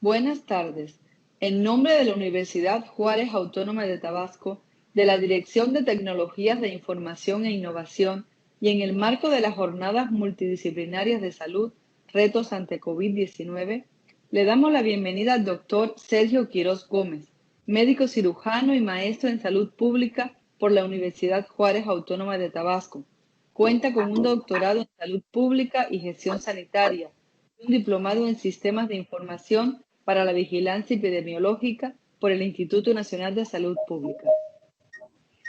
Buenas tardes. En nombre de la Universidad Juárez Autónoma de Tabasco, de la Dirección de Tecnologías de Información e Innovación y en el marco de las Jornadas Multidisciplinarias de Salud, Retos ante COVID-19, le damos la bienvenida al doctor Sergio Quirós Gómez, médico cirujano y maestro en salud pública por la Universidad Juárez Autónoma de Tabasco. Cuenta con un doctorado en salud pública y gestión sanitaria, un diplomado en sistemas de información para la vigilancia epidemiológica por el Instituto Nacional de Salud Pública.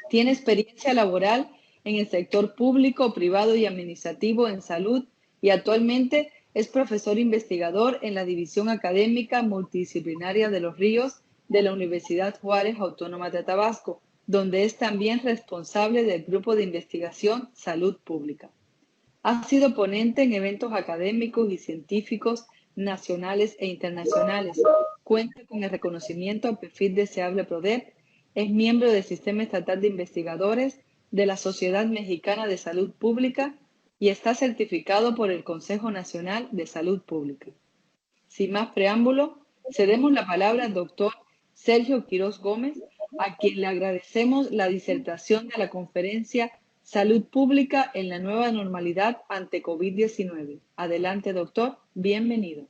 Tiene experiencia laboral en el sector público, privado y administrativo en salud y actualmente es profesor investigador en la División Académica Multidisciplinaria de Los Ríos de la Universidad Juárez Autónoma de Tabasco, donde es también responsable del Grupo de Investigación Salud Pública. Ha sido ponente en eventos académicos y científicos nacionales e internacionales. Cuenta con el reconocimiento al perfil deseable PRODEP. Es miembro del Sistema Estatal de Investigadores de la Sociedad Mexicana de Salud Pública y está certificado por el Consejo Nacional de Salud Pública. Sin más preámbulo, cedemos la palabra al doctor Sergio Quirós Gómez, a quien le agradecemos la disertación de la conferencia Salud Pública en la nueva normalidad ante COVID-19. Adelante, doctor. Bienvenido.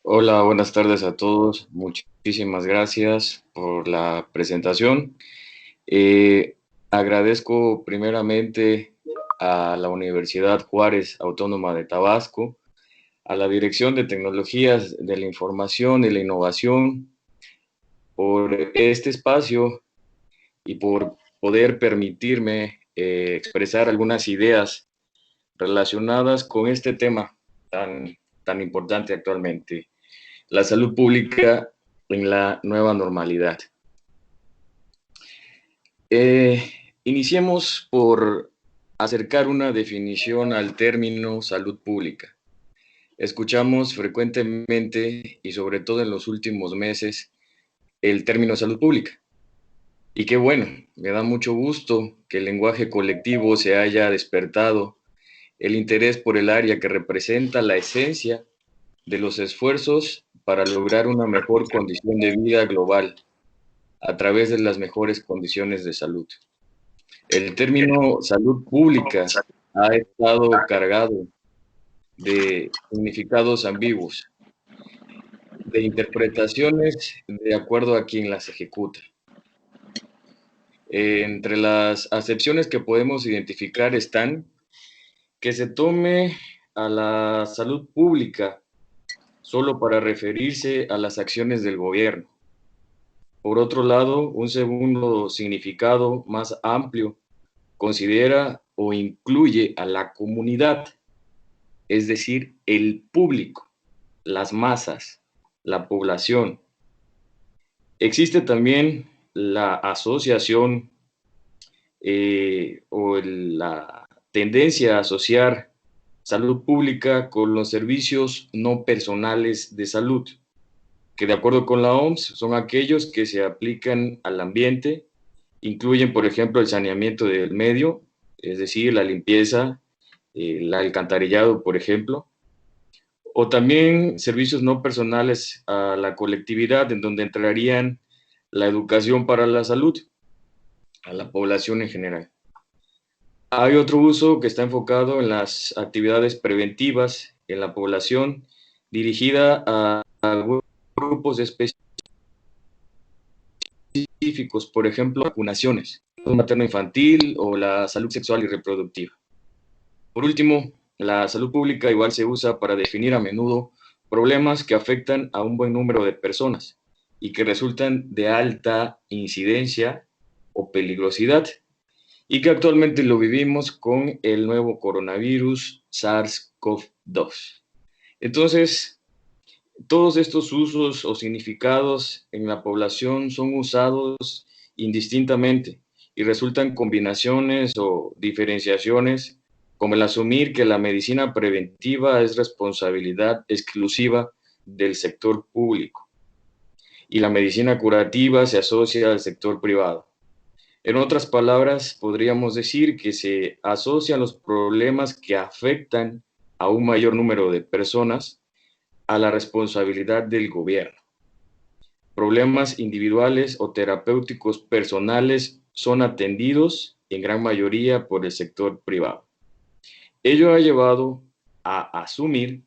Hola, buenas tardes a todos. Muchísimas gracias por la presentación. Agradezco primeramente a la Universidad Juárez Autónoma de Tabasco, a la Dirección de Tecnologías de la Información y la Innovación por este espacio y por poder permitirme expresar algunas ideas relacionadas con este tema tan importante actualmente, la salud pública en la nueva normalidad. Iniciemos por acercar una definición al término salud pública. Escuchamos frecuentemente y sobre todo en los últimos meses el término salud pública. Y qué bueno, me da mucho gusto que el lenguaje colectivo se haya despertado el interés por el área que representa la esencia de los esfuerzos para lograr una mejor condición de vida global a través de las mejores condiciones de salud. El término salud pública ha estado cargado de significados ambiguos, de interpretaciones de acuerdo a quien las ejecuta. Entre las acepciones que podemos identificar están que se tome a la salud pública solo para referirse a las acciones del gobierno. Por otro lado, un segundo significado más amplio considera o incluye a la comunidad, es decir, el público, las masas, la población. Existe también la asociación o la tendencia a asociar salud pública con los servicios no personales de salud, que de acuerdo con la OMS son aquellos que se aplican al ambiente, incluyen, por ejemplo, el saneamiento del medio, es decir, la limpieza, el alcantarillado, por ejemplo, o también servicios no personales a la colectividad, en donde entrarían la educación para la salud, a la población en general. Hay otro uso que está enfocado en las actividades preventivas en la población, dirigida a grupos específicos, por ejemplo, vacunaciones, materno-infantil o la salud sexual y reproductiva. Por último, la salud pública igual se usa para definir a menudo problemas que afectan a un buen número de personas y que resultan de alta incidencia o peligrosidad, y que actualmente lo vivimos con el nuevo coronavirus SARS-CoV-2. Entonces, todos estos usos o significados en la población son usados indistintamente y resultan combinaciones o diferenciaciones, como el asumir que la medicina preventiva es responsabilidad exclusiva del sector público y la medicina curativa se asocia al sector privado. En otras palabras, podríamos decir que se asocian los problemas que afectan a un mayor número de personas a la responsabilidad del gobierno. Problemas individuales o terapéuticos personales son atendidos en gran mayoría por el sector privado. Ello ha llevado a asumir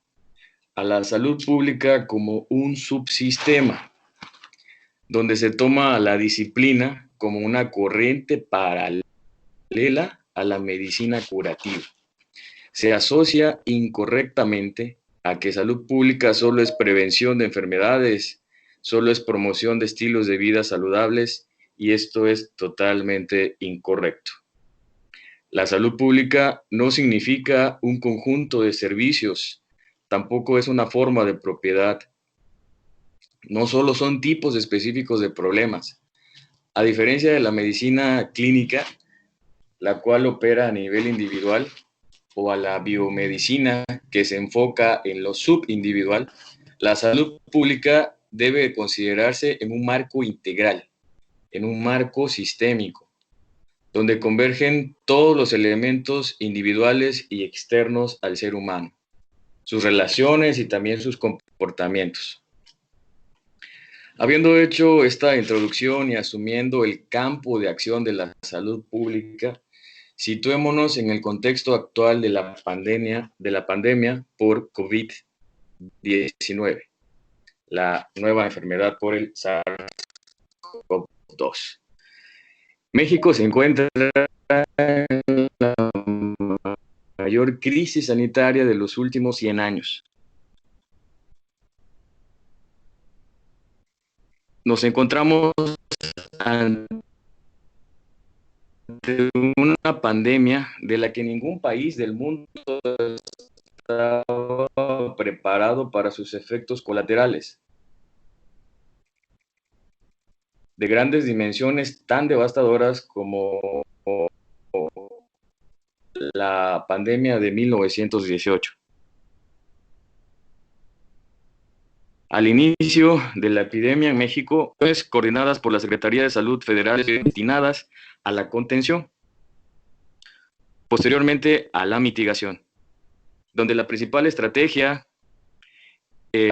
a la salud pública como un subsistema, donde se toma la disciplina como una corriente paralela a la medicina curativa. Se asocia incorrectamente a que salud pública solo es prevención de enfermedades, solo es promoción de estilos de vida saludables, y esto es totalmente incorrecto. La salud pública no significa un conjunto de servicios, tampoco es una forma de propiedad. No solo son tipos específicos de problemas. A diferencia de la medicina clínica, la cual opera a nivel individual, o a la biomedicina, que se enfoca en lo subindividual, la salud pública debe considerarse en un marco integral, en un marco sistémico, donde convergen todos los elementos individuales y externos al ser humano, sus relaciones y también sus comportamientos. Habiendo hecho esta introducción y asumiendo el campo de acción de la salud pública, situémonos en el contexto actual de la pandemia por COVID-19, la nueva enfermedad por el SARS-CoV-2. México se encuentra en la mayor crisis sanitaria de los últimos 100 años. Nos encontramos ante una pandemia de la que ningún país del mundo estaba preparado para sus efectos colaterales. De grandes dimensiones tan devastadoras como la pandemia de 1918. Al inicio de la epidemia en México, coordinadas por la Secretaría de Salud Federal destinadas a la contención, posteriormente a la mitigación, donde la principal estrategia, que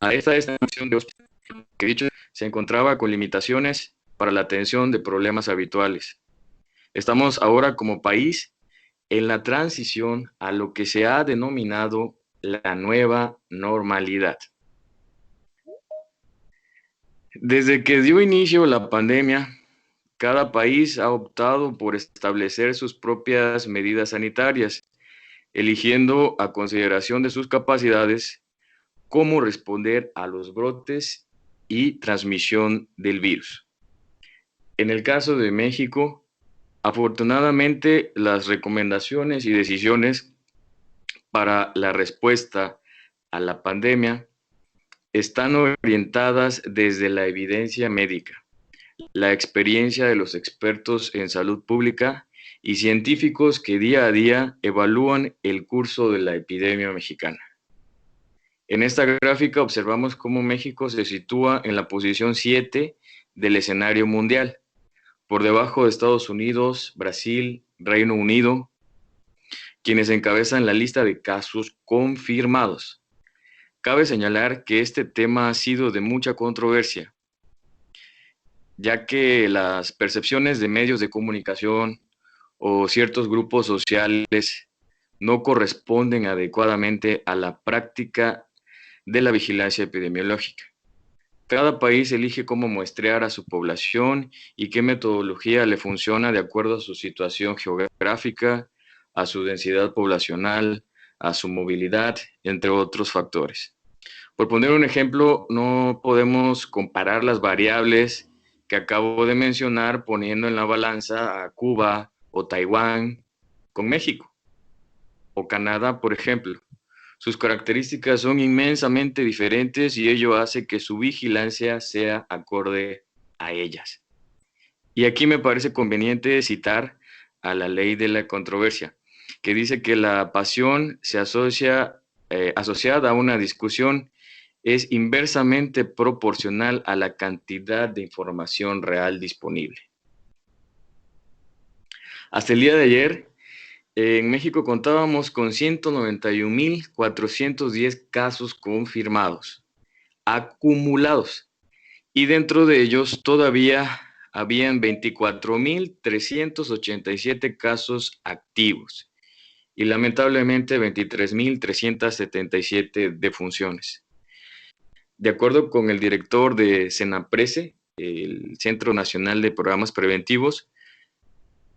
a esta estación de hospital, que dicho se encontraba con limitaciones para la atención de problemas habituales. Estamos ahora como país en la transición a lo que se ha denominado la nueva normalidad. Desde que dio inicio la pandemia, cada país ha optado por establecer sus propias medidas sanitarias, eligiendo a consideración de sus capacidades cómo responder a los brotes y transmisión del virus. En el caso de México, afortunadamente las recomendaciones y decisiones para la respuesta a la pandemia están orientadas desde la evidencia médica, la experiencia de los expertos en salud pública y científicos que día a día evalúan el curso de la epidemia mexicana. En esta gráfica observamos cómo México se sitúa en la posición 7 del escenario mundial, por debajo de Estados Unidos, Brasil, Reino Unido, quienes encabezan la lista de casos confirmados. Cabe señalar que este tema ha sido de mucha controversia, ya que las percepciones de medios de comunicación o ciertos grupos sociales no corresponden adecuadamente a la práctica de la vigilancia epidemiológica. Cada país elige cómo muestrear a su población y qué metodología le funciona de acuerdo a su situación geográfica, a su densidad poblacional, a su movilidad, entre otros factores. Por poner un ejemplo, no podemos comparar las variables que acabo de mencionar poniendo en la balanza a Cuba o Taiwán con México o Canadá, por ejemplo. Sus características son inmensamente diferentes y ello hace que su vigilancia sea acorde a ellas. Y aquí me parece conveniente citar a la ley de la controversia, que dice que la pasión se asociada a una discusión es inversamente proporcional a la cantidad de información real disponible. Hasta el día de ayer, En México contábamos con 191.410 casos confirmados, acumulados, y dentro de ellos todavía habían 24.387 casos activos y lamentablemente 23.377 defunciones. De acuerdo con el director de Senaprece, el Centro Nacional de Programas Preventivos,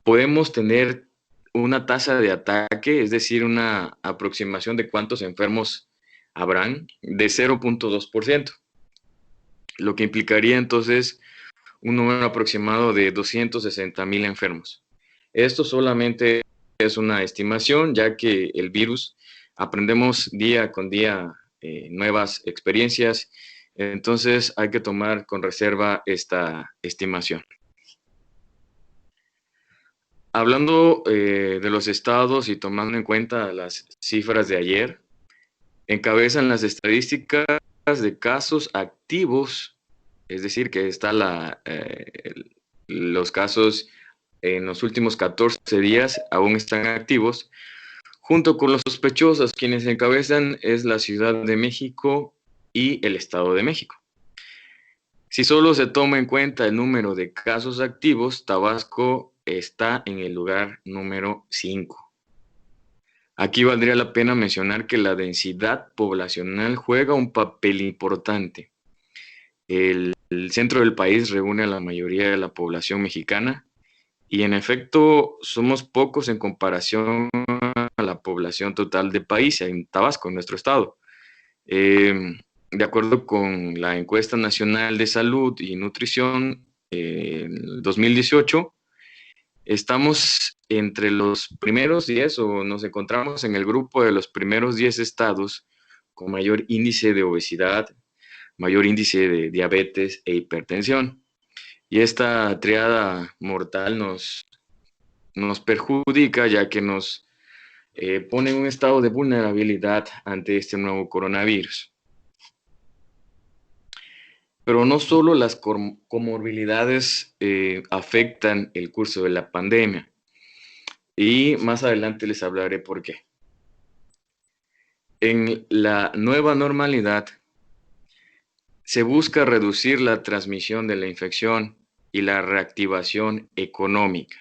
podemos tener una tasa de ataque, es decir, una aproximación de cuántos enfermos habrán, de 0.2%, lo que implicaría entonces un número aproximado de 260.000 enfermos. Esto solamente es una estimación, ya que el virus aprendemos día con día nuevas experiencias, entonces hay que tomar con reserva esta estimación. Hablando de los estados y tomando en cuenta las cifras de ayer, encabezan las estadísticas de casos activos, es decir, que está los casos en los últimos 14 días aún están activos, junto con los sospechosos. Quienes encabezan es la Ciudad de México y el Estado de México. Si solo se toma en cuenta el número de casos activos, Tabasco está en el lugar número 5. Aquí valdría la pena mencionar que la densidad poblacional juega un papel importante. El centro del país reúne a la mayoría de la población mexicana y en efecto somos pocos en comparación a la población total del país, en Tabasco, en nuestro estado. De acuerdo con la encuesta nacional de salud y nutrición, en 2018, estamos entre los primeros 10 o nos encontramos en el grupo de los primeros 10 estados con mayor índice de obesidad, mayor índice de diabetes e hipertensión. Y esta triada mortal nos perjudica, ya que nos pone en un estado de vulnerabilidad ante este nuevo coronavirus. Pero no solo las comorbilidades afectan el curso de la pandemia, y más adelante les hablaré por qué. En la nueva normalidad se busca reducir la transmisión de la infección y la reactivación económica,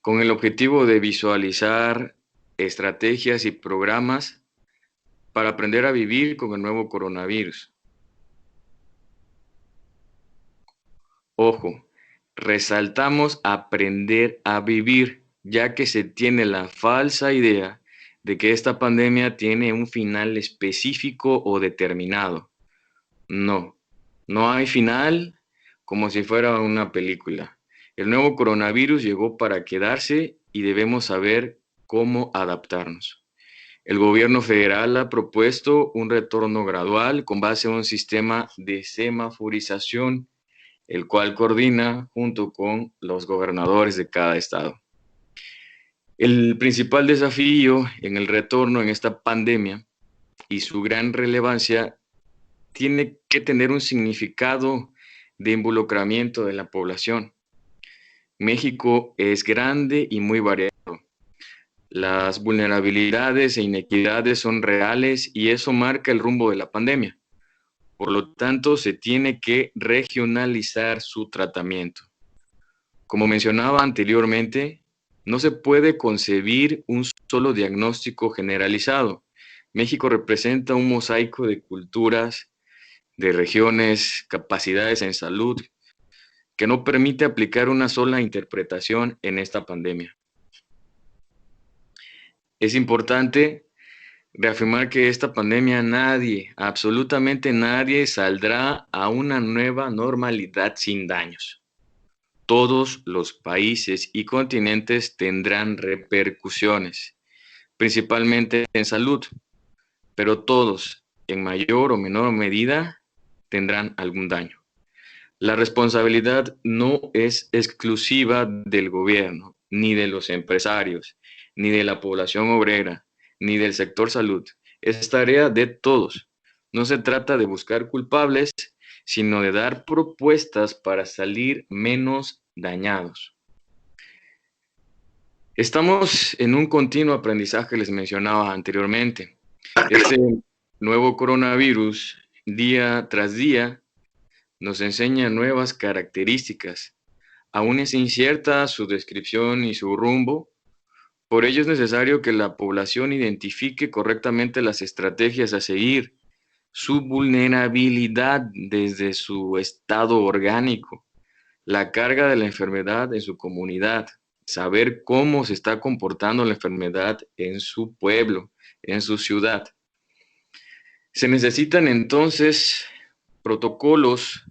con el objetivo de visualizar estrategias y programas para aprender a vivir con el nuevo coronavirus. Ojo, resaltamos aprender a vivir, ya que se tiene la falsa idea de que esta pandemia tiene un final específico o determinado. No, no hay final, como si fuera una película. El nuevo coronavirus llegó para quedarse y debemos saber cómo adaptarnos. El gobierno federal ha propuesto un retorno gradual con base en un sistema de semaforización, el cual coordina junto con los gobernadores de cada estado. El principal desafío en el retorno en esta pandemia y su gran relevancia tiene que tener un significado de involucramiento de la población. México es grande y muy variado. Las vulnerabilidades e inequidades son reales y eso marca el rumbo de la pandemia. Por lo tanto, se tiene que regionalizar su tratamiento. Como mencionaba anteriormente, no se puede concebir un solo diagnóstico generalizado. México representa un mosaico de culturas, de regiones, capacidades en salud, que no permite aplicar una sola interpretación en esta pandemia. Es importante reafirmar que esta pandemia nadie, absolutamente nadie, saldrá a una nueva normalidad sin daños. Todos los países y continentes tendrán repercusiones, principalmente en salud, pero todos, en mayor o menor medida, tendrán algún daño. La responsabilidad no es exclusiva del gobierno, ni de los empresarios, ni de la población obrera, ni del sector salud. Es tarea de todos. No se trata de buscar culpables, sino de dar propuestas para salir menos dañados. Estamos en un continuo aprendizaje, les mencionaba anteriormente. Este nuevo coronavirus, día tras día, nos enseña nuevas características. Aún es incierta su descripción y su rumbo. Por ello es necesario que la población identifique correctamente las estrategias a seguir, su vulnerabilidad desde su estado orgánico, la carga de la enfermedad en su comunidad, saber cómo se está comportando la enfermedad en su pueblo, en su ciudad. Se necesitan entonces protocolos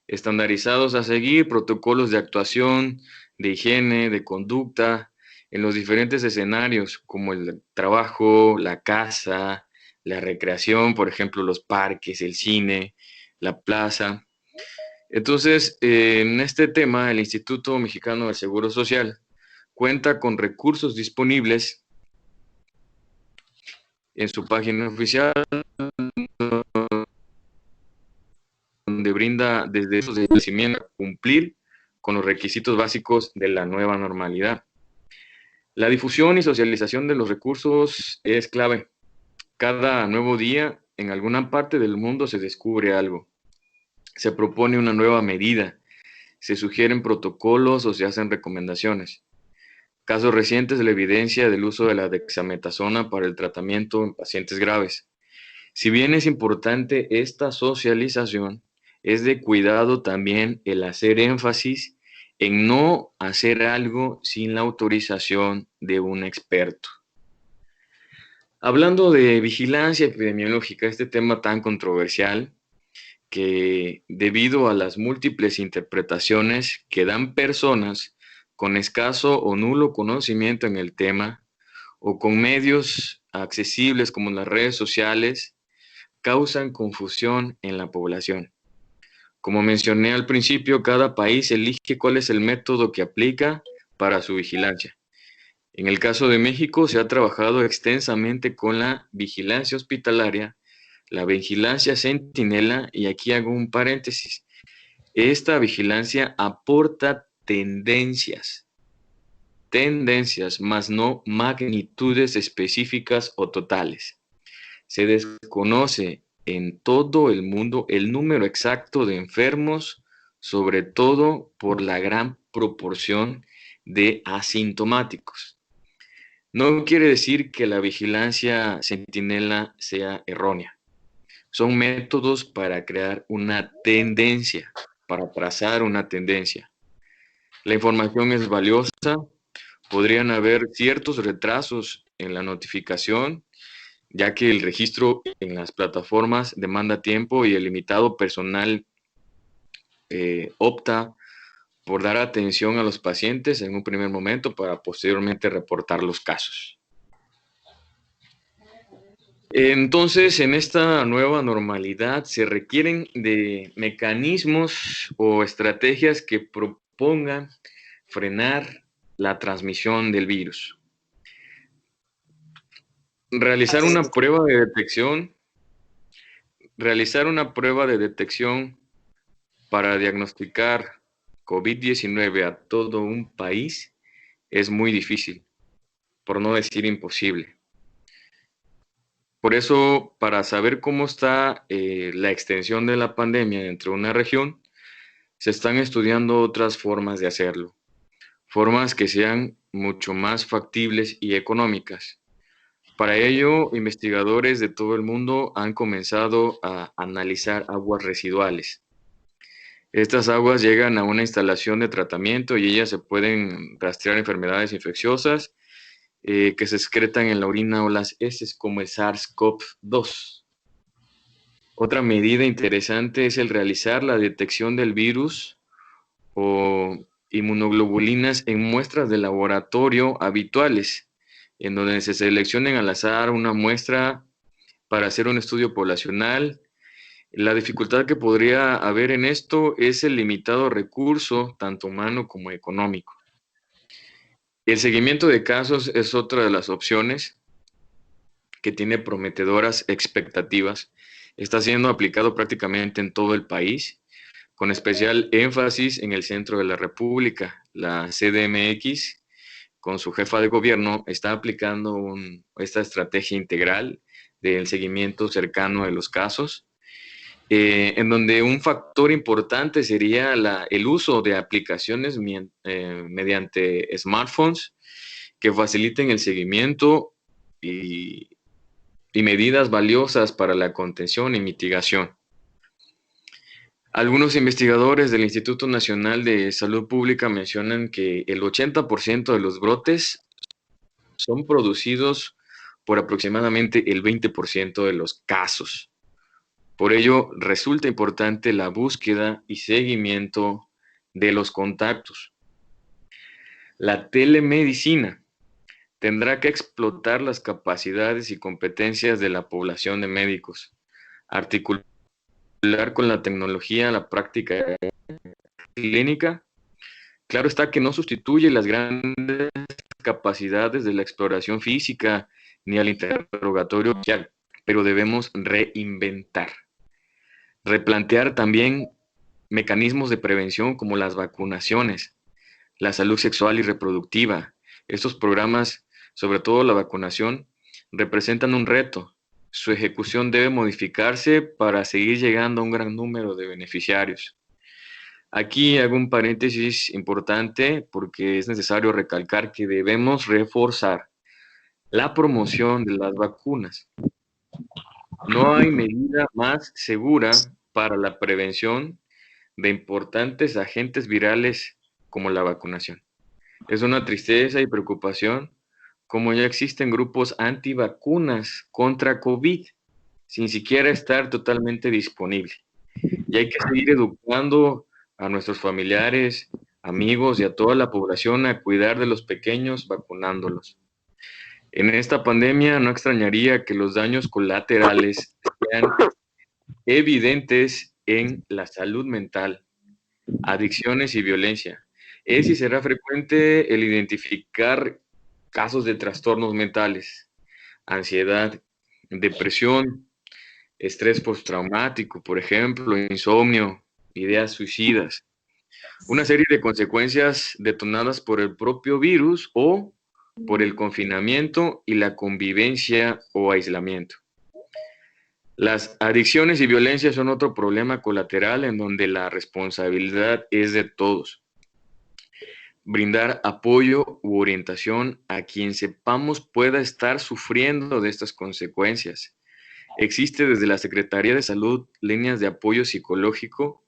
estandarizados a seguir, protocolos de actuación, de higiene, de conducta, en los diferentes escenarios, como el trabajo, la casa, la recreación, por ejemplo, los parques, el cine, la plaza. Entonces, en este tema, el Instituto Mexicano del Seguro Social cuenta con recursos disponibles en su página oficial, donde brinda desde esos establecimientos cumplir con los requisitos básicos de la nueva normalidad. La difusión y socialización de los recursos es clave. Cada nuevo día, en alguna parte del mundo se descubre algo. Se propone una nueva medida, se sugieren protocolos o se hacen recomendaciones. Casos recientes de la evidencia del uso de la dexametasona para el tratamiento en pacientes graves. Si bien es importante esta socialización, es de cuidado también el hacer énfasis en no hacer algo sin la autorización de un experto. Hablando de vigilancia epidemiológica, este tema tan controversial que debido a las múltiples interpretaciones que dan personas con escaso o nulo conocimiento en el tema o con medios accesibles como las redes sociales, causan confusión en la población. Como mencioné al principio, cada país elige cuál es el método que aplica para su vigilancia. En el caso de México se ha trabajado extensamente con la vigilancia hospitalaria, la vigilancia centinela, y aquí hago un paréntesis. Esta vigilancia aporta tendencias, más no magnitudes específicas o totales. Se desconoce en todo el mundo el número exacto de enfermos, sobre todo por la gran proporción de asintomáticos. No quiere decir que la vigilancia centinela sea errónea. Son métodos para crear una tendencia, para trazar una tendencia. La información es valiosa, podrían haber ciertos retrasos en la notificación, ya que el registro en las plataformas demanda tiempo y el limitado personal opta por dar atención a los pacientes en un primer momento para posteriormente reportar los casos. Entonces, en esta nueva normalidad se requieren de mecanismos o estrategias que propongan frenar la transmisión del virus. Realizar una prueba de detección para diagnosticar COVID-19 a todo un país es muy difícil, por no decir imposible. Por eso, para saber cómo está la extensión de la pandemia dentro de una región, se están estudiando otras formas de hacerlo, formas que sean mucho más factibles y económicas. Para ello, investigadores de todo el mundo han comenzado a analizar aguas residuales. Estas aguas llegan a una instalación de tratamiento y ellas se pueden rastrear enfermedades infecciosas que se excretan en la orina o las heces, como el SARS-CoV-2. Otra medida interesante es el realizar la detección del virus o inmunoglobulinas en muestras de laboratorio habituales, en donde se seleccionen al azar una muestra para hacer un estudio poblacional. La dificultad que podría haber en esto es el limitado recurso, tanto humano como económico. El seguimiento de casos es otra de las opciones que tiene prometedoras expectativas. Está siendo aplicado prácticamente en todo el país, con especial énfasis en el centro de la República, la CDMX, con su jefa de gobierno, está aplicando esta estrategia integral del seguimiento cercano de los casos, en donde un factor importante sería el uso de aplicaciones mediante smartphones que faciliten el seguimiento y medidas valiosas para la contención y mitigación. Algunos investigadores del Instituto Nacional de Salud Pública mencionan que el 80% de los brotes son producidos por aproximadamente el 20% de los casos. Por ello, resulta importante la búsqueda y seguimiento de los contactos. La telemedicina tendrá que explotar las capacidades y competencias de la población de médicos, articular con la tecnología la práctica clínica. Claro está que no sustituye las grandes capacidades de la exploración física ni al interrogatorio social, pero debemos reinventar, replantear también mecanismos de prevención como las vacunaciones, la salud sexual y reproductiva. Estos programas, sobre todo la vacunación, representan un reto. Su ejecución debe modificarse para seguir llegando a un gran número de beneficiarios. Aquí hago un paréntesis importante porque es necesario recalcar que debemos reforzar la promoción de las vacunas. No hay medida más segura para la prevención de importantes agentes virales como la vacunación. Es una tristeza y preocupación como ya existen grupos antivacunas contra COVID, sin siquiera estar totalmente disponible. Y hay que seguir educando a nuestros familiares, amigos y a toda la población a cuidar de los pequeños vacunándolos. En esta pandemia no extrañaría que los daños colaterales sean evidentes en la salud mental, adicciones y violencia. Es y será frecuente el identificar casos de trastornos mentales, ansiedad, depresión, estrés postraumático, por ejemplo, insomnio, ideas suicidas. Una serie de consecuencias detonadas por el propio virus o por el confinamiento y la convivencia o aislamiento. Las adicciones y violencia son otro problema colateral en donde la responsabilidad es de todos. Brindar apoyo u orientación a quien sepamos pueda estar sufriendo de estas consecuencias. Existe desde la Secretaría de Salud líneas de apoyo psicológico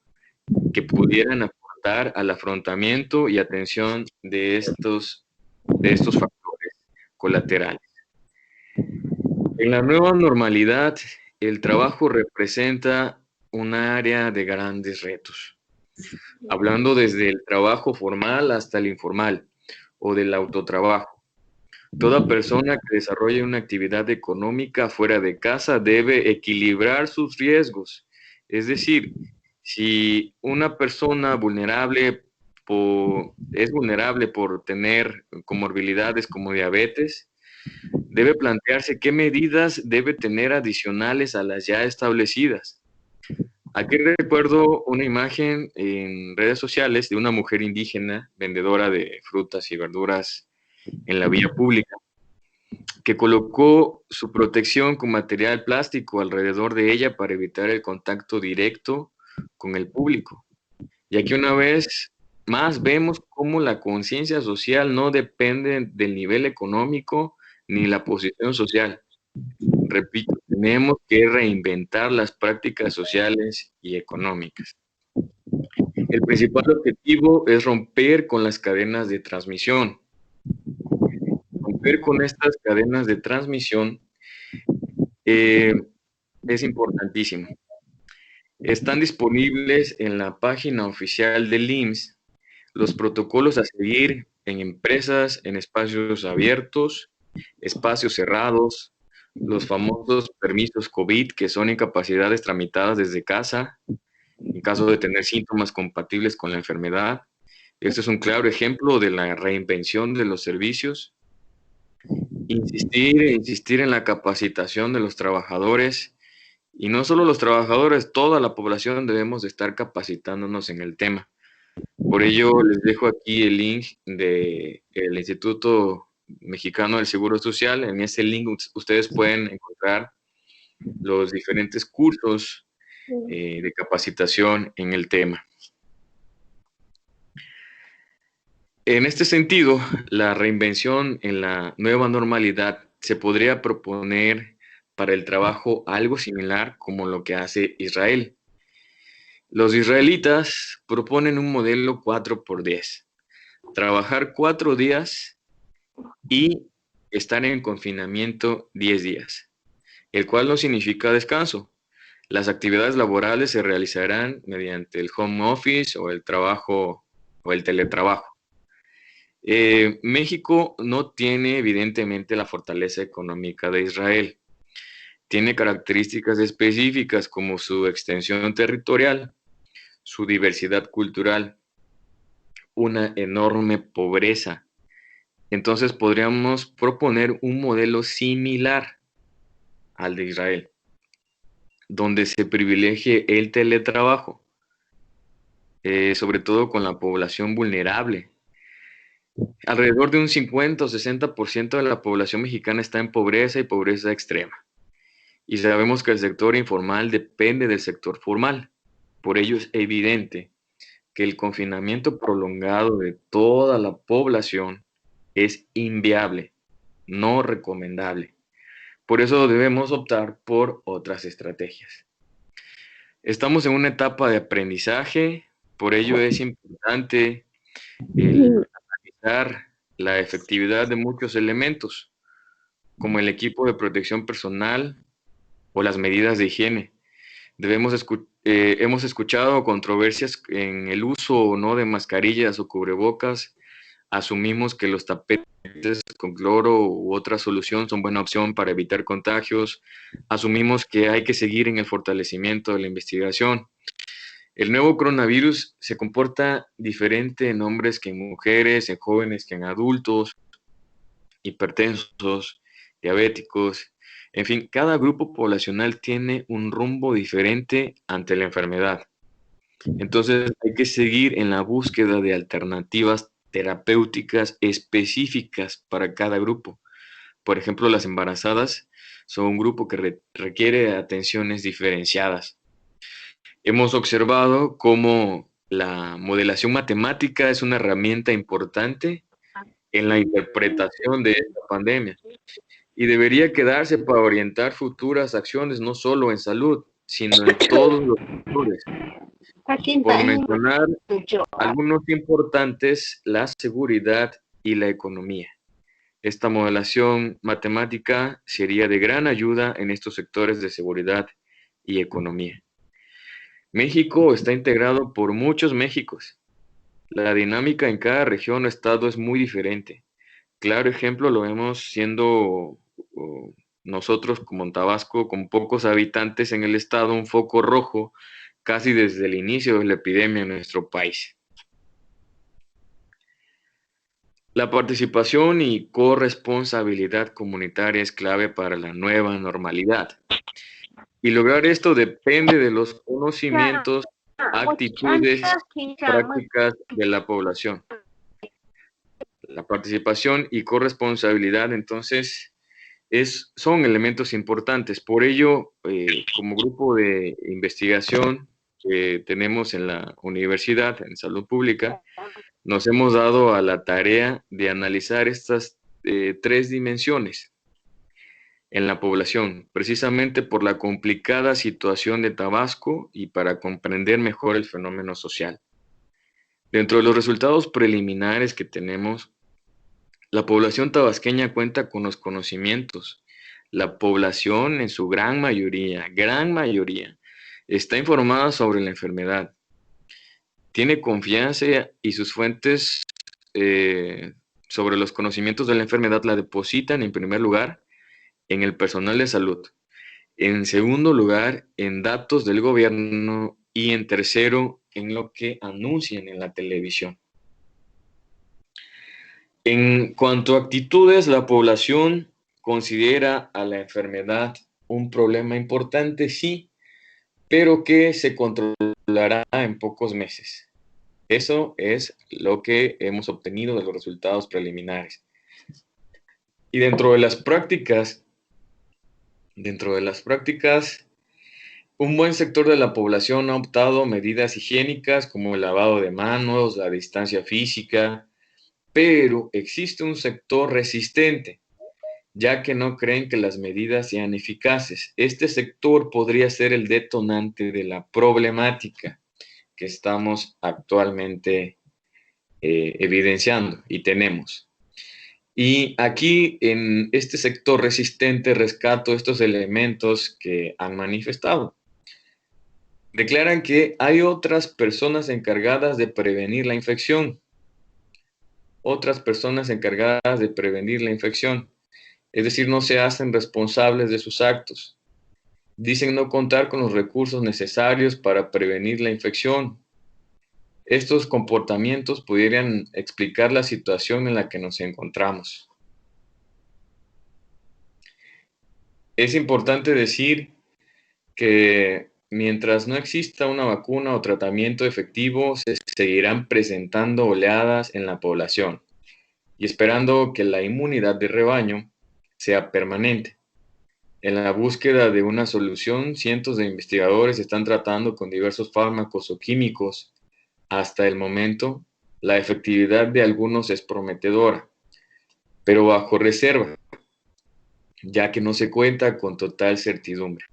que pudieran aportar al afrontamiento y atención de estos factores colaterales. En la nueva normalidad, el trabajo representa un área de grandes retos. Hablando desde el trabajo formal hasta el informal o del autotrabajo. Toda persona que desarrolle una actividad económica fuera de casa debe equilibrar sus riesgos. Es decir, si una persona es vulnerable por tener comorbilidades como diabetes, debe plantearse qué medidas debe tener adicionales a las ya establecidas. Aquí recuerdo una imagen en redes sociales de una mujer indígena, vendedora de frutas y verduras en la vía pública, que colocó su protección con material plástico alrededor de ella para evitar el contacto directo con el público. Y aquí una vez más vemos cómo la conciencia social no depende del nivel económico ni la posición social. Repito, tenemos que reinventar las prácticas sociales y económicas. El principal objetivo es romper con las cadenas de transmisión. Romper con estas cadenas de transmisión es importantísimo. Están disponibles en la página oficial del IMSS los protocolos a seguir en empresas, en espacios abiertos, espacios cerrados, los famosos permisos COVID, que son incapacidades tramitadas desde casa, en caso de tener síntomas compatibles con la enfermedad. Este es un claro ejemplo de la reinvención de los servicios. Insistir en la capacitación de los trabajadores, y no solo los trabajadores, toda la población debemos de estar capacitándonos en el tema. Por ello, les dejo aquí el link del Instituto Mexicano del Seguro Social. En ese link ustedes pueden encontrar los diferentes cursos de capacitación en el tema. En este sentido, la reinvención en la nueva normalidad se podría proponer para el trabajo algo similar como lo que hace Israel. Los israelitas proponen un modelo 4x10, trabajar 4 días y estar en confinamiento 10 días, el cual no significa descanso. Las actividades laborales se realizarán mediante el home office o el trabajo o el teletrabajo. México no tiene evidentemente la fortaleza económica de Israel. Tiene características específicas como su extensión territorial, su diversidad cultural, una enorme pobreza. Entonces podríamos proponer un modelo similar al de Israel, donde se privilegie el teletrabajo, sobre todo con la población vulnerable. Alrededor de un 50 o 60% de la población mexicana está en pobreza y pobreza extrema. Y sabemos que el sector informal depende del sector formal. Por ello es evidente que el confinamiento prolongado de toda la población es inviable, no recomendable. Por eso debemos optar por otras estrategias. Estamos en una etapa de aprendizaje, por ello es importante el analizar la efectividad de muchos elementos, como el equipo de protección personal o las medidas de higiene. Hemos escuchado controversias en el uso o no de mascarillas o cubrebocas. Asumimos que los tapetes con cloro u otra solución son buena opción para evitar contagios. Asumimos que hay que seguir en el fortalecimiento de la investigación. El nuevo coronavirus se comporta diferente en hombres que en mujeres, en jóvenes que en adultos, hipertensos, diabéticos, en fin, cada grupo poblacional tiene un rumbo diferente ante la enfermedad. Entonces hay que seguir en la búsqueda de alternativas terapéuticas específicas para cada grupo. Por ejemplo, las embarazadas son un grupo que requiere atenciones diferenciadas. Hemos observado cómo la modelación matemática es una herramienta importante en la interpretación de esta pandemia y debería quedarse para orientar futuras acciones no solo en salud, sino en todos los sectores. Por mencionar algunos importantes, la seguridad y la economía. Esta modelación matemática sería de gran ayuda en estos sectores de seguridad y economía. México está integrado por muchos Méxicos. La dinámica en cada región o estado es muy diferente. Claro ejemplo lo vemos siendo nosotros como en Tabasco, con pocos habitantes en el estado, un foco rojo casi desde el inicio de la epidemia en nuestro país. La participación y corresponsabilidad comunitaria es clave para la nueva normalidad. Y lograr esto depende de los conocimientos, actitudes, prácticas de la población. La participación y corresponsabilidad, entonces, son elementos importantes. Por ello, como grupo de investigación que tenemos en la universidad, en salud pública, nos hemos dado a la tarea de analizar estas 3 dimensiones en la población, precisamente por la complicada situación de Tabasco y para comprender mejor el fenómeno social. Dentro de los resultados preliminares que tenemos, la población tabasqueña cuenta con los conocimientos. La población en su gran mayoría, está informada sobre la enfermedad. Tiene confianza y sus fuentes sobre los conocimientos de la enfermedad la depositan en primer lugar en el personal de salud, en segundo lugar en datos del gobierno y en tercero en lo que anuncian en la televisión. En cuanto a actitudes, la población considera a la enfermedad un problema importante, sí, pero que se controlará en pocos meses. Eso es lo que hemos obtenido de los resultados preliminares. Y dentro de las prácticas, un buen sector de la población ha optado medidas higiénicas como el lavado de manos, la distancia física, pero existe un sector resistente, ya que no creen que las medidas sean eficaces. Este sector podría ser el detonante de la problemática que estamos actualmente evidenciando y tenemos. Y aquí en este sector resistente rescato estos elementos que han manifestado. Declaran que hay otras personas encargadas de prevenir la infección. Otras personas encargadas de prevenir la infección. Es decir, no se hacen responsables de sus actos. Dicen no contar con los recursos necesarios para prevenir la infección. Estos comportamientos pudieran explicar la situación en la que nos encontramos. Es importante decir que mientras no exista una vacuna o tratamiento efectivo, se seguirán presentando oleadas en la población y esperando que la inmunidad de rebaño sea permanente. En la búsqueda de una solución, cientos de investigadores están tratando con diversos fármacos o químicos. Hasta el momento, la efectividad de algunos es prometedora, pero bajo reserva, ya que no se cuenta con total certidumbre.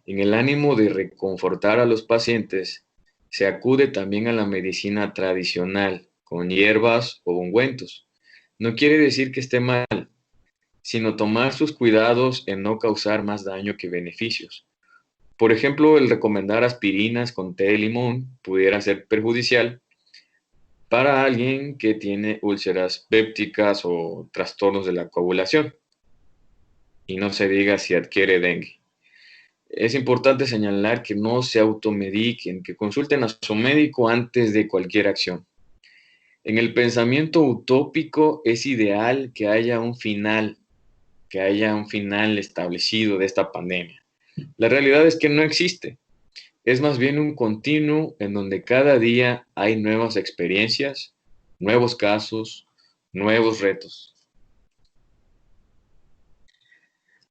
En el ánimo de reconfortar a los pacientes, se acude también a la medicina tradicional, con hierbas o ungüentos. No quiere decir que esté mal, sino tomar sus cuidados en no causar más daño que beneficios. Por ejemplo, el recomendar aspirinas con té de limón pudiera ser perjudicial para alguien que tiene úlceras pépticas o trastornos de la coagulación, y no se diga si adquiere dengue. Es importante señalar que no se automediquen, que consulten a su médico antes de cualquier acción. En el pensamiento utópico es ideal que haya un final establecido de esta pandemia. La realidad es que no existe. Es más bien un continuo en donde cada día hay nuevas experiencias, nuevos casos, nuevos retos.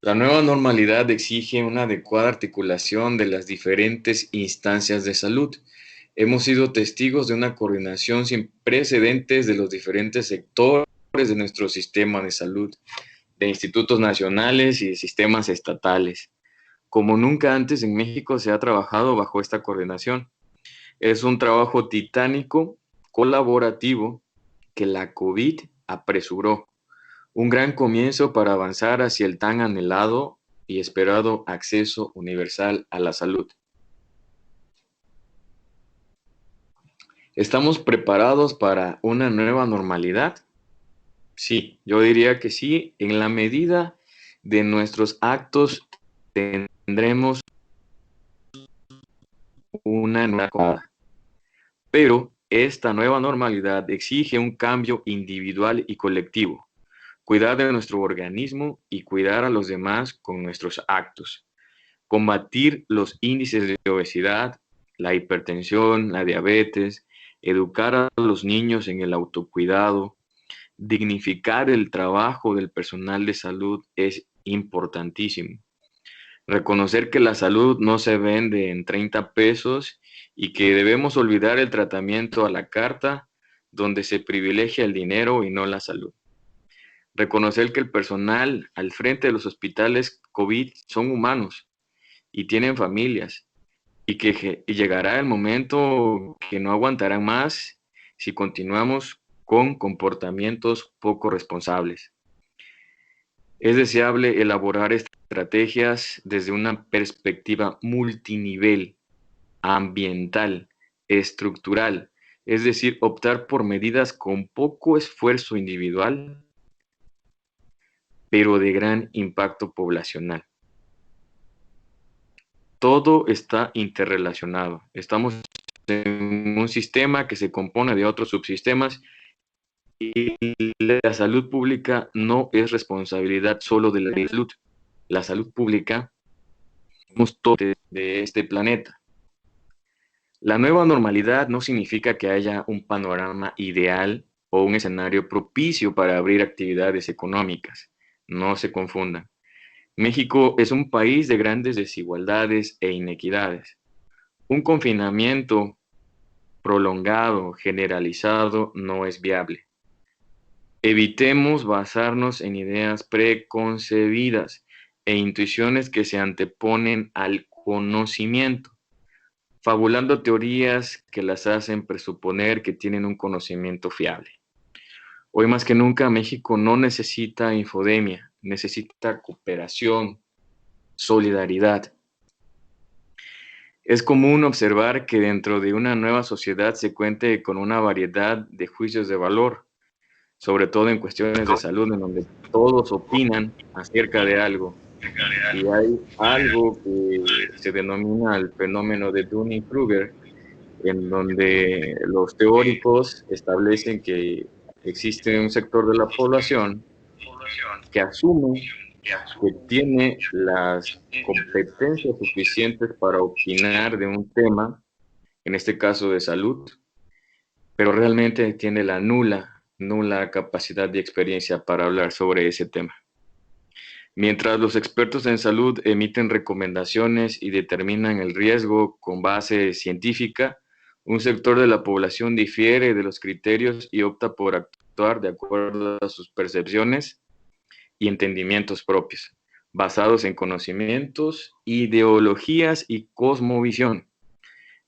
La nueva normalidad exige una adecuada articulación de las diferentes instancias de salud. Hemos sido testigos de una coordinación sin precedentes de los diferentes sectores de nuestro sistema de salud, de institutos nacionales y de sistemas estatales. Como nunca antes en México se ha trabajado bajo esta coordinación. Es un trabajo titánico, colaborativo, que la COVID apresuró. Un gran comienzo para avanzar hacia el tan anhelado y esperado acceso universal a la salud. ¿Estamos preparados para una nueva normalidad? Sí, yo diría que sí. En la medida de nuestros actos tendremos una nueva. Pero esta nueva normalidad exige un cambio individual y colectivo. Cuidar de nuestro organismo y cuidar a los demás con nuestros actos. Combatir los índices de obesidad, la hipertensión, la diabetes, educar a los niños en el autocuidado, dignificar el trabajo del personal de salud es importantísimo. Reconocer que la salud no se vende en 30 pesos y que debemos olvidar el tratamiento a la carta, donde se privilegia el dinero y no la salud. Reconocer que el personal al frente de los hospitales COVID son humanos y tienen familias y que llegará el momento que no aguantarán más si continuamos con comportamientos poco responsables. Es deseable elaborar estrategias desde una perspectiva multinivel, ambiental, estructural, es decir, optar por medidas con poco esfuerzo individual, pero de gran impacto poblacional. Todo está interrelacionado. Estamos en un sistema que se compone de otros subsistemas y la salud pública no es responsabilidad solo de la salud. La salud pública somos todos de este planeta. La nueva normalidad no significa que haya un panorama ideal o un escenario propicio para abrir actividades económicas. No se confundan. México es un país de grandes desigualdades e inequidades. Un confinamiento prolongado, generalizado, no es viable. Evitemos basarnos en ideas preconcebidas e intuiciones que se anteponen al conocimiento, fabulando teorías que las hacen presuponer que tienen un conocimiento fiable. Hoy más que nunca México no necesita infodemia, necesita cooperación, solidaridad. Es común observar que dentro de una nueva sociedad se cuente con una variedad de juicios de valor, sobre todo en cuestiones de salud, en donde todos opinan acerca de algo. Y hay algo que se denomina el fenómeno de Dunning-Kruger, en donde los teóricos establecen que existe un sector de la población que asume que tiene las competencias suficientes para opinar de un tema, en este caso de salud, pero realmente tiene la nula capacidad y experiencia para hablar sobre ese tema. Mientras los expertos en salud emiten recomendaciones y determinan el riesgo con base científica, un sector de la población difiere de los criterios y opta por actuar de acuerdo a sus percepciones y entendimientos propios, basados en conocimientos, ideologías y cosmovisión.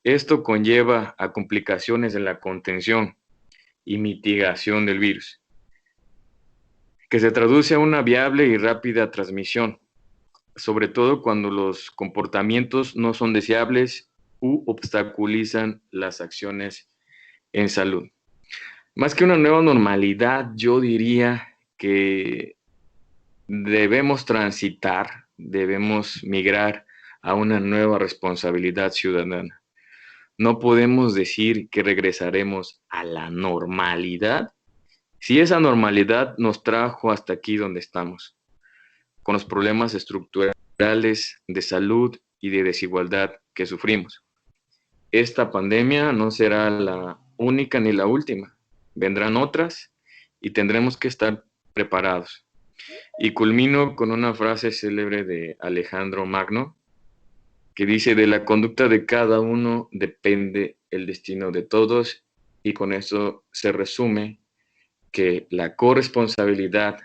Esto conlleva a complicaciones en la contención y mitigación del virus, que se traduce a una viable y rápida transmisión, sobre todo cuando los comportamientos no son deseables u obstaculizan las acciones en salud. Más que una nueva normalidad, yo diría que debemos transitar, debemos migrar a una nueva responsabilidad ciudadana. No podemos decir que regresaremos a la normalidad si esa normalidad nos trajo hasta aquí donde estamos, con los problemas estructurales de salud y de desigualdad que sufrimos. Esta pandemia no será la única ni la última. Vendrán otras y tendremos que estar preparados. Y culmino con una frase célebre de Alejandro Magno, que dice: de la conducta de cada uno depende el destino de todos, y con eso se resume que la corresponsabilidad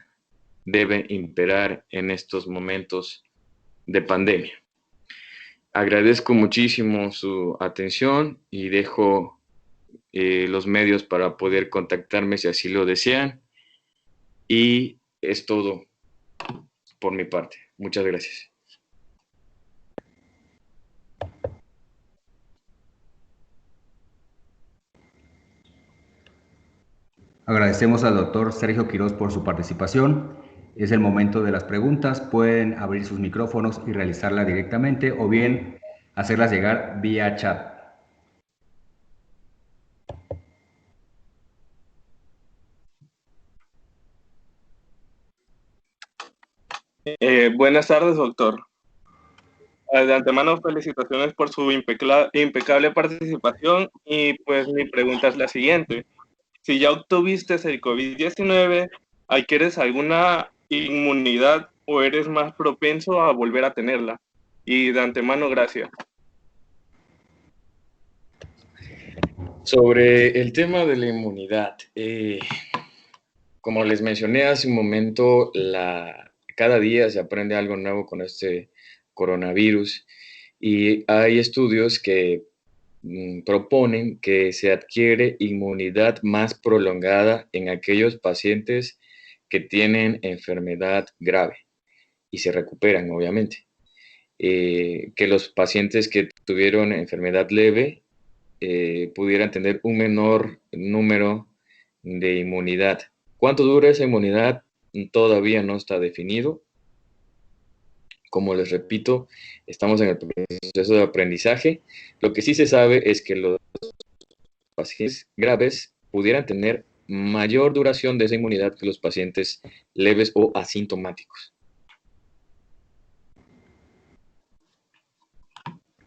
debe imperar en estos momentos de pandemia. Agradezco muchísimo su atención y dejo los medios para poder contactarme si así lo desean. Y es todo por mi parte. Muchas gracias. Agradecemos al doctor Sergio Quirós por su participación. Es el momento de las preguntas. Pueden abrir sus micrófonos y realizarlas directamente o bien hacerlas llegar vía chat. Buenas tardes, doctor. De antemano, felicitaciones por su impecable participación y pues mi pregunta es la siguiente. Si ya obtuviste el COVID-19, ¿adquieres alguna inmunidad o eres más propenso a volver a tenerla? Y de antemano, gracias. Sobre el tema de la inmunidad, como les mencioné hace un momento, cada día se aprende algo nuevo con este coronavirus y hay estudios que proponen que se adquiere inmunidad más prolongada en aquellos pacientes que tienen enfermedad grave y se recuperan, obviamente. Que los pacientes que tuvieron enfermedad leve pudieran tener un menor número de inmunidad. ¿Cuánto dura esa inmunidad? Todavía no está definido. Como les repito, estamos en el proceso de aprendizaje. Lo que sí se sabe es que los pacientes graves pudieran tener mayor duración de esa inmunidad que los pacientes leves o asintomáticos.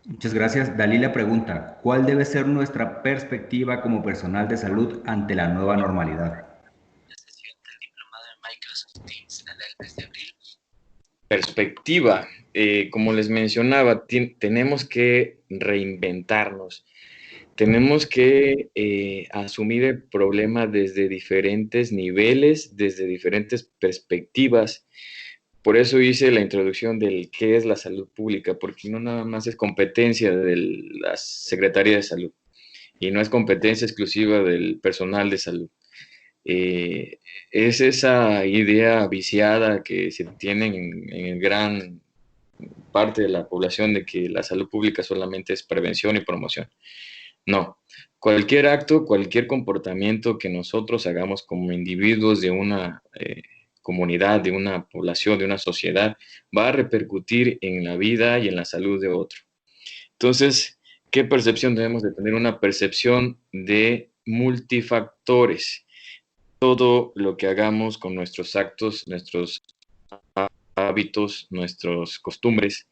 Muchas gracias. Dalila pregunta, ¿cuál debe ser nuestra perspectiva como personal de salud ante la nueva normalidad? Perspectiva, como les mencionaba, tenemos que reinventarnos, tenemos que asumir el problema desde diferentes niveles, desde diferentes perspectivas. Por eso hice la introducción del qué es la salud pública, porque no nada más es competencia de la Secretaría de Salud y no es competencia exclusiva del personal de salud. Eh, es esa idea viciada que se tiene en gran parte de la población de que la salud pública solamente es prevención y promoción. No, cualquier acto, cualquier comportamiento que nosotros hagamos como individuos de una comunidad, de una población, de una sociedad, va a repercutir en la vida y en la salud de otro. Entonces, ¿qué percepción debemos de tener? Una percepción de multifactores. Todo lo que hagamos con nuestros actos, nuestros hábitos, nuestras costumbres,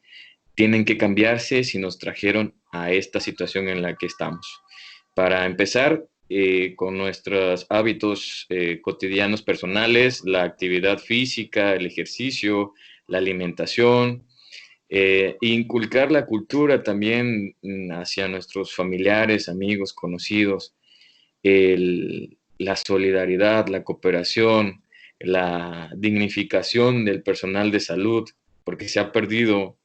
tienen que cambiarse si nos trajeron a esta situación en la que estamos. Para empezar, con nuestros hábitos cotidianos personales, la actividad física, el ejercicio, la alimentación, inculcar la cultura también hacia nuestros familiares, amigos, conocidos, la solidaridad, la cooperación, la dignificación del personal de salud, porque se ha perdido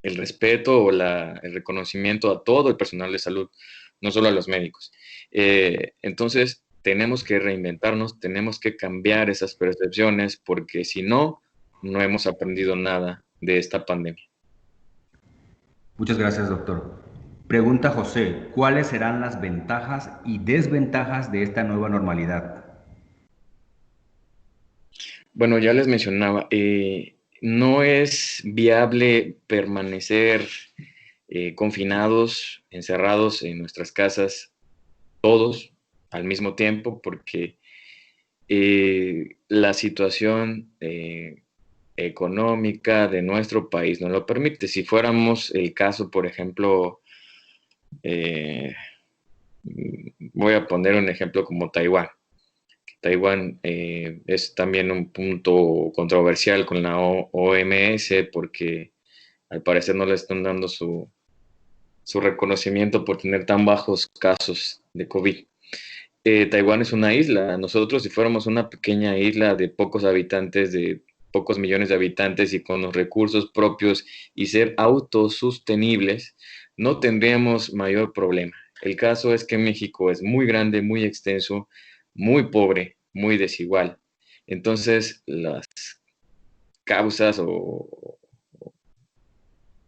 el respeto o el reconocimiento a todo el personal de salud, no solo a los médicos. Entonces, tenemos que reinventarnos, tenemos que cambiar esas percepciones, porque si no, no hemos aprendido nada de esta pandemia. Muchas gracias, doctor. Pregunta José, ¿cuáles serán las ventajas y desventajas de esta nueva normalidad? Bueno, ya les mencionaba, no es viable permanecer confinados, encerrados en nuestras casas, todos al mismo tiempo, porque la situación económica de nuestro país no lo permite. Si fuéramos el caso, por ejemplo, voy a poner un ejemplo como Taiwán. Taiwán es también un punto controversial con la OMS porque al parecer no le están dando su reconocimiento por tener tan bajos casos de COVID. Taiwán es una isla. Nosotros, si fuéramos una pequeña isla de pocos habitantes, de pocos millones de habitantes y con los recursos propios y ser autosostenibles, no tendríamos mayor problema. El caso es que México es muy grande, muy extenso, muy pobre, muy desigual. Entonces, las causas o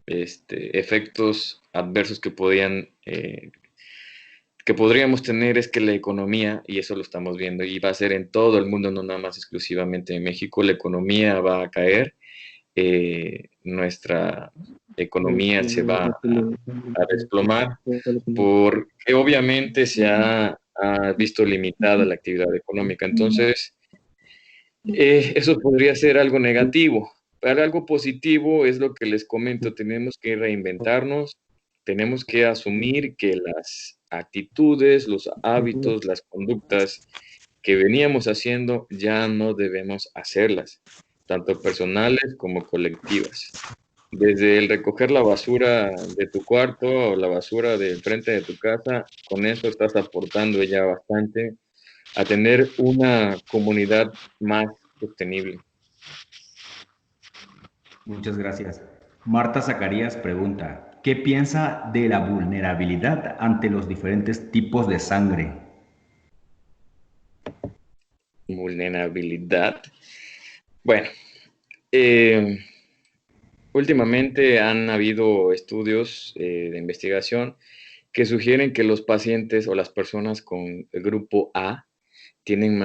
efectos adversos que podríamos tener es que la economía, y eso lo estamos viendo, y va a ser en todo el mundo, no nada más exclusivamente en México, la economía va a caer, nuestra economía se va a desplomar, porque obviamente se ha visto limitada la actividad económica. Entonces, eso podría ser algo negativo. Para algo positivo es lo que les comento, tenemos que reinventarnos, tenemos que asumir que las actitudes, los hábitos, las conductas que veníamos haciendo ya no debemos hacerlas, tanto personales como colectivas. Desde el recoger la basura de tu cuarto o la basura del frente de tu casa, con eso estás aportando ya bastante a tener una comunidad más sostenible. Muchas gracias. Marta Zacarías pregunta, ¿qué piensa de la vulnerabilidad ante los diferentes tipos de sangre? Vulnerabilidad. Bueno, últimamente han habido estudios de investigación que sugieren que los pacientes o las personas con el grupo A tienen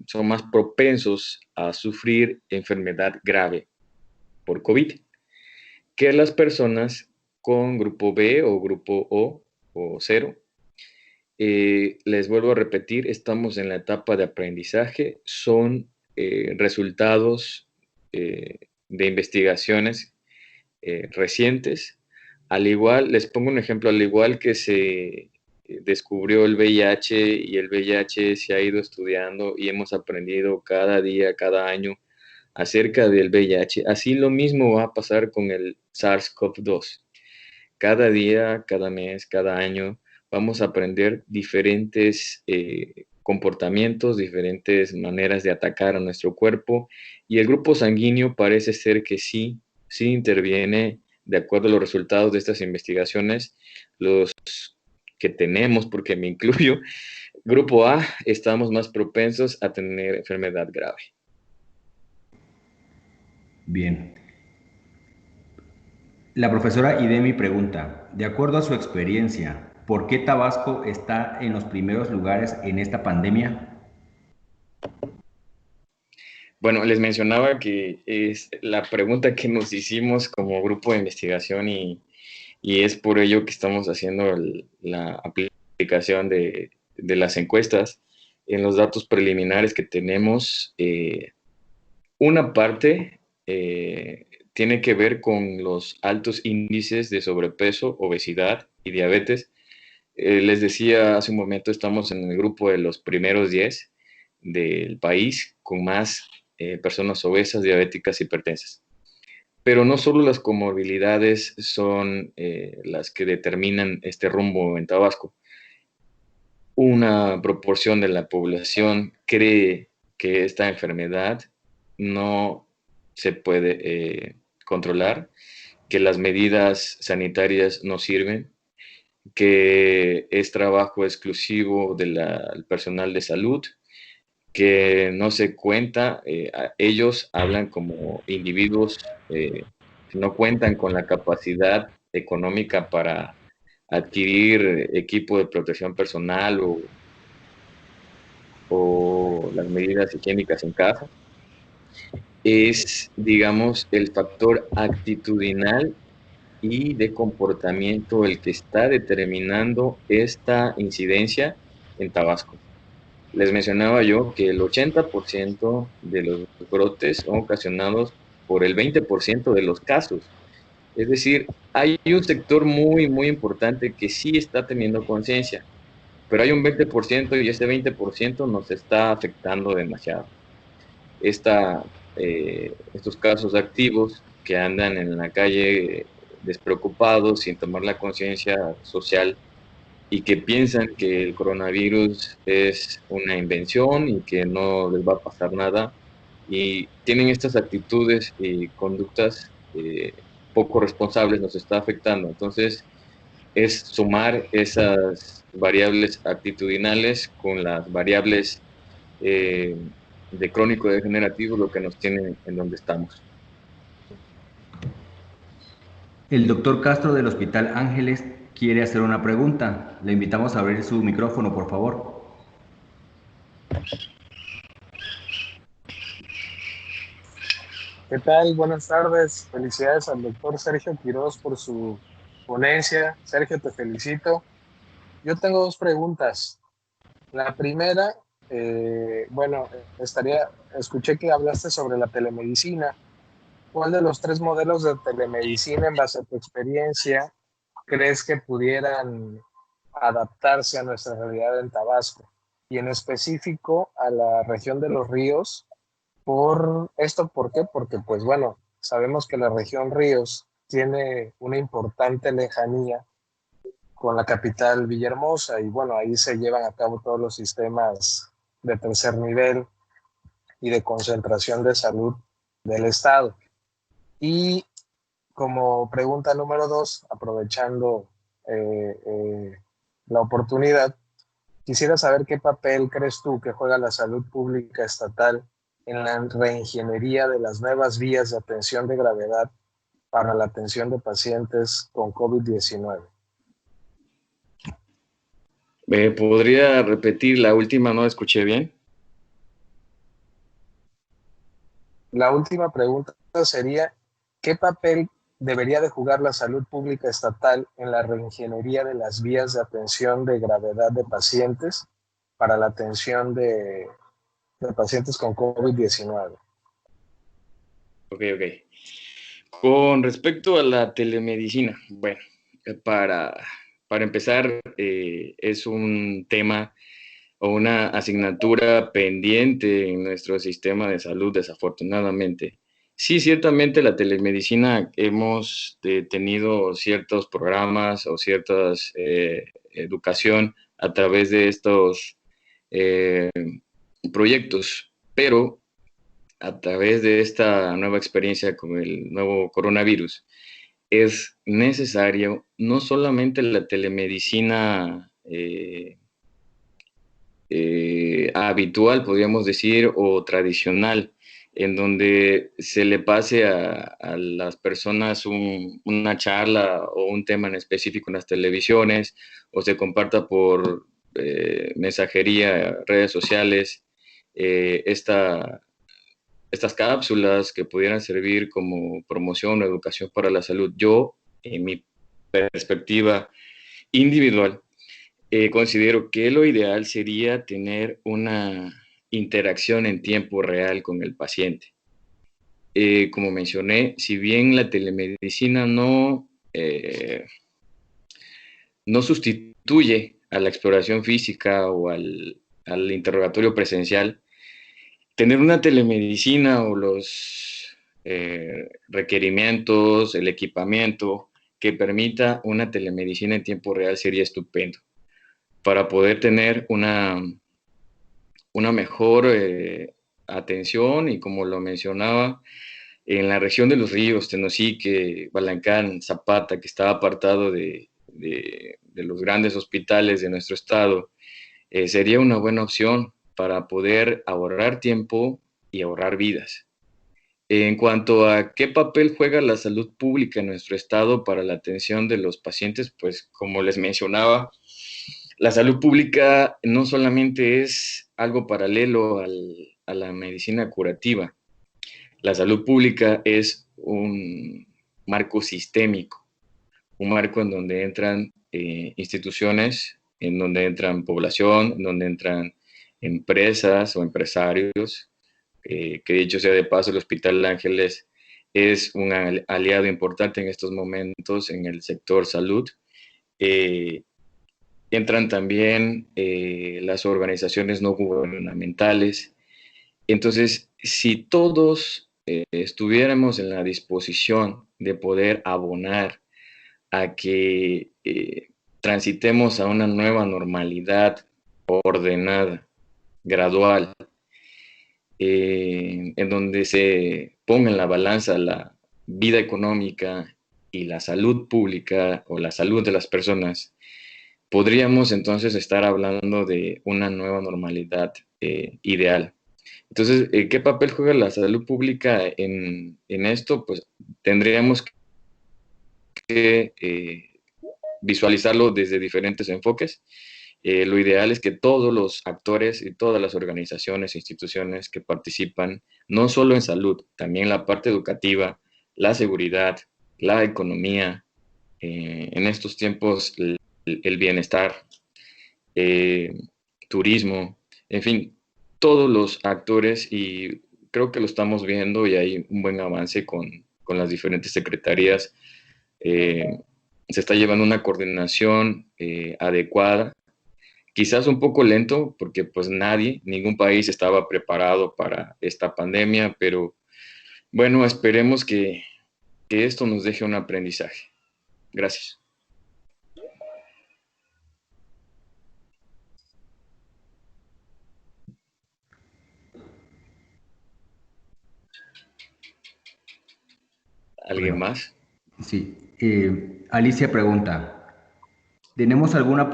son más propensos a sufrir enfermedad grave por COVID que las personas con grupo B o grupo o 0. Les vuelvo a repetir, estamos en la etapa de aprendizaje, son resultados de investigaciones recientes. Al igual, les pongo un ejemplo, al igual que se descubrió el VIH y el VIH se ha ido estudiando y hemos aprendido cada día, cada año acerca del VIH, así lo mismo va a pasar con el SARS-CoV-2. Cada día, cada mes, cada año vamos a aprender diferentes comportamientos, diferentes maneras de atacar a nuestro cuerpo y el grupo sanguíneo parece ser que sí interviene de acuerdo a los resultados de estas investigaciones, los que tenemos, porque me incluyo, grupo A, estamos más propensos a tener enfermedad grave. Bien. La profesora Idemi pregunta, de acuerdo a su experiencia, ¿por qué Tabasco está en los primeros lugares en esta pandemia? Bueno, les mencionaba que es la pregunta que nos hicimos como grupo de investigación y es por ello que estamos haciendo la aplicación de las encuestas. En los datos preliminares que tenemos, una parte tiene que ver con los altos índices de sobrepeso, obesidad y diabetes. Les decía hace un momento, estamos en el grupo de los primeros 10 del país con más personas obesas, diabéticas, hipertensas. Pero no solo las comorbilidades son las que determinan este rumbo en Tabasco. Una proporción de la población cree que esta enfermedad no se puede controlar, que las medidas sanitarias no sirven, que es trabajo exclusivo del personal de salud, que no se cuenta, ellos hablan como individuos que no cuentan con la capacidad económica para adquirir equipo de protección personal o las medidas higiénicas en casa. Es, digamos, el factor actitudinal y de comportamiento el que está determinando esta incidencia en Tabasco. Les mencionaba yo que el 80% de los brotes son ocasionados por el 20% de los casos. Es decir, hay un sector muy, muy importante que sí está teniendo conciencia, pero hay un 20% y ese 20% nos está afectando demasiado. Estos casos activos que andan en la calle despreocupados, sin tomar la conciencia social y que piensan que el coronavirus es una invención y que no les va a pasar nada y tienen estas actitudes y conductas poco responsables, nos está afectando. Entonces, es sumar esas variables actitudinales con las variables de crónico degenerativo, lo que nos tiene en donde estamos. El doctor Castro del Hospital Ángeles quiere hacer una pregunta. Le invitamos a abrir su micrófono, por favor. ¿Qué tal? Buenas tardes. Felicidades al doctor Sergio Quirós por su ponencia. Sergio, te felicito. Yo tengo dos preguntas. La primera, escuché que hablaste sobre la telemedicina. ¿Cuál de los tres modelos de telemedicina, en base a tu experiencia, crees que pudieran adaptarse a nuestra realidad en Tabasco? Y en específico a la región de los ríos. ¿Por qué? Porque, pues bueno, sabemos que la región Ríos tiene una importante lejanía con la capital Villahermosa y bueno, ahí se llevan a cabo todos los sistemas de tercer nivel y de concentración de salud del estado. Y como pregunta número 2, aprovechando la oportunidad, quisiera saber qué papel crees tú que juega la salud pública estatal en la reingeniería de las nuevas vías de atención de gravedad para la atención de pacientes con COVID-19. ¿Me podría repetir la última? No escuché bien. La última pregunta sería, ¿qué papel debería de jugar la salud pública estatal en la reingeniería de las vías de atención de gravedad de pacientes para la atención de pacientes con COVID-19? Ok. Con respecto a la telemedicina, bueno, para, para empezar, es un tema o una asignatura pendiente en nuestro sistema de salud, desafortunadamente. Sí, ciertamente la telemedicina hemos tenido ciertos programas o ciertas educación a través de estos eh, proyectos, pero a través de esta nueva experiencia con el nuevo coronavirus, es necesario no solamente la telemedicina habitual, podríamos decir, o tradicional, en donde se le pase a las personas una charla o un tema en específico en las televisiones, o se comparta por mensajería, redes sociales, esta estas cápsulas que pudieran servir como promoción o educación para la salud. Yo, en mi perspectiva individual, considero que lo ideal sería tener una interacción en tiempo real con el paciente. Como mencioné, si bien la telemedicina no sustituye a la exploración física o al interrogatorio presencial, tener una telemedicina o los requerimientos, el equipamiento que permita una telemedicina en tiempo real sería estupendo para poder tener una mejor atención y, como lo mencionaba, en la región de los ríos, Tenosique, Balancán, Zapata, que está apartado de los grandes hospitales de nuestro estado, sería una buena opción para poder ahorrar tiempo y ahorrar vidas. En cuanto a qué papel juega la salud pública en nuestro estado para la atención de los pacientes, pues como les mencionaba, la salud pública no solamente es algo paralelo a la medicina curativa. La salud pública es un marco sistémico, un marco en donde entran instituciones, en donde entran población, en donde entran empresas o empresarios, que dicho sea de paso, el Hospital Ángeles es un aliado importante en estos momentos en el sector salud. Entran también las organizaciones no gubernamentales. Entonces, si todos estuviéramos en la disposición de poder abonar a que transitemos a una nueva normalidad ordenada, gradual, en donde se ponga en la balanza la vida económica y la salud pública o la salud de las personas, podríamos entonces estar hablando de una nueva normalidad ideal. Entonces, ¿qué papel juega la salud pública en esto? Pues tendríamos que visualizarlo desde diferentes enfoques. Lo ideal es que todos los actores y todas las organizaciones e instituciones que participan, no solo en salud, también la parte educativa, la seguridad, la economía, en estos tiempos el bienestar, turismo, en fin, todos los actores, y creo que lo estamos viendo y hay un buen avance con las diferentes secretarías. Se está llevando una coordinación adecuada, quizás un poco lento porque pues ningún país estaba preparado para esta pandemia, pero bueno, esperemos que esto nos deje un aprendizaje. Gracias. ¿Alguien Bueno, más? sí. Alicia pregunta, ¿tenemos alguna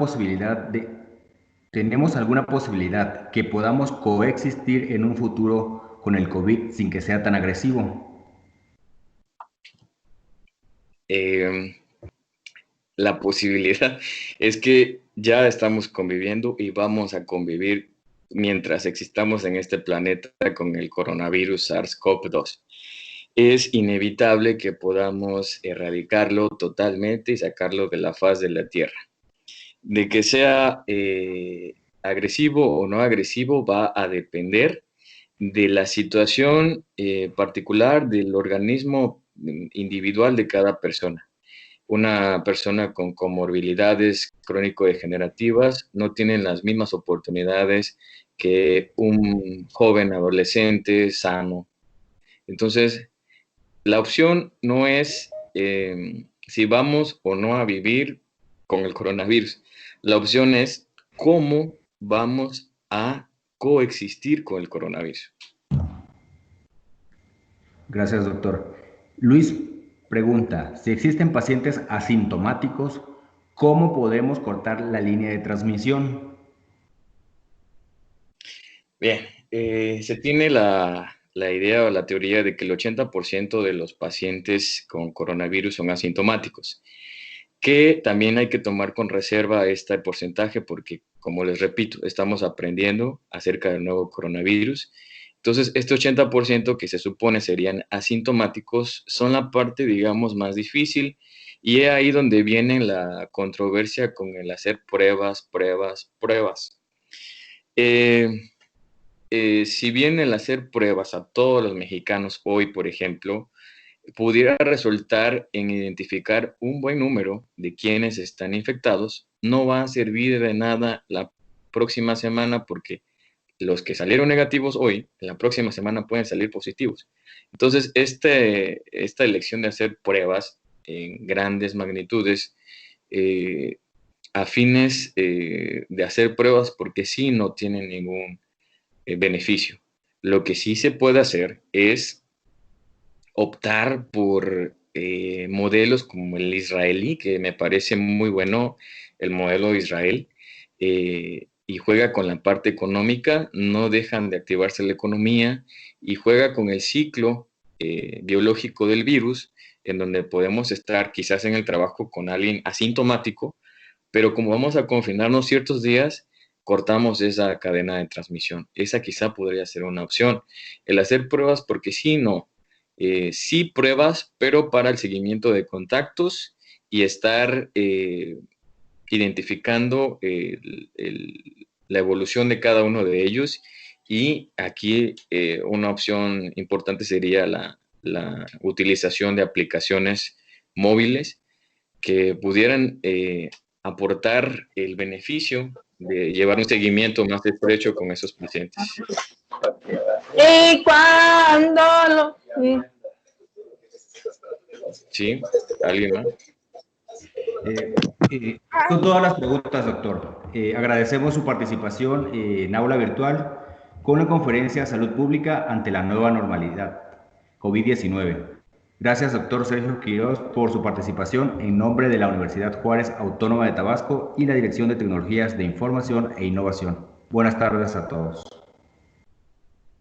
¿tenemos alguna posibilidad que podamos coexistir en un futuro con el COVID sin que sea tan agresivo? Eh, la posibilidad es que ya estamos conviviendo y vamos a convivir mientras existamos en este planeta con el coronavirus SARS-CoV-2. Es inevitable que podamos erradicarlo totalmente y sacarlo de la faz de la Tierra. De que sea agresivo o no agresivo va a depender de la situación particular del organismo individual de cada persona. Una persona con comorbilidades crónico-degenerativas no tiene las mismas oportunidades que un joven adolescente sano. Entonces, la opción no es si vamos o no a vivir con el coronavirus. La opción es cómo vamos a coexistir con el coronavirus. Gracias, doctor. Luis pregunta, si existen pacientes asintomáticos, ¿cómo podemos cortar la línea de transmisión? Bien, se tiene la idea o la teoría de que el 80% de los pacientes con coronavirus son asintomáticos, que también hay que tomar con reserva este porcentaje porque, como les repito, estamos aprendiendo acerca del nuevo coronavirus. Entonces, este 80% que se supone serían asintomáticos son la parte, digamos, más difícil, y es ahí donde viene la controversia con el hacer pruebas. Si bien el hacer pruebas a todos los mexicanos hoy, por ejemplo, pudiera resultar en identificar un buen número de quienes están infectados, no va a servir de nada la próxima semana porque los que salieron negativos hoy, la próxima semana pueden salir positivos. Entonces, esta elección de hacer pruebas en grandes magnitudes, a fines de hacer pruebas porque sí no tienen ningún beneficio. Lo que sí se puede hacer es optar por modelos como el israelí, que me parece muy bueno el modelo de Israel, y juega con la parte económica, no dejan de activarse la economía y juega con el ciclo biológico del virus, en donde podemos estar quizás en el trabajo con alguien asintomático, pero como vamos a confinarnos ciertos días, cortamos esa cadena de transmisión. Esa quizá podría ser una opción. El hacer pruebas, porque sí, no. Sí pruebas, pero para el seguimiento de contactos y estar identificando la evolución de cada uno de ellos. Y aquí una opción importante sería la utilización de aplicaciones móviles que pudieran aportar el beneficio de llevar un seguimiento más estrecho con esos pacientes. Y cuando lo... ¿Sí? ¿Alguien más? Son todas las preguntas, doctor. Agradecemos su participación en aula virtual con la conferencia Salud Pública ante la nueva normalidad COVID-19. Gracias, doctor Sergio Quiroz, por su participación en nombre de la Universidad Juárez Autónoma de Tabasco y la Dirección de Tecnologías de Información e Innovación. Buenas tardes a todos.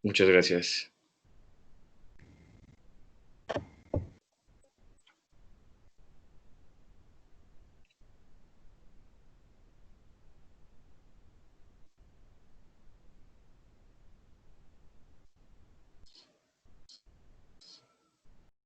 Muchas gracias.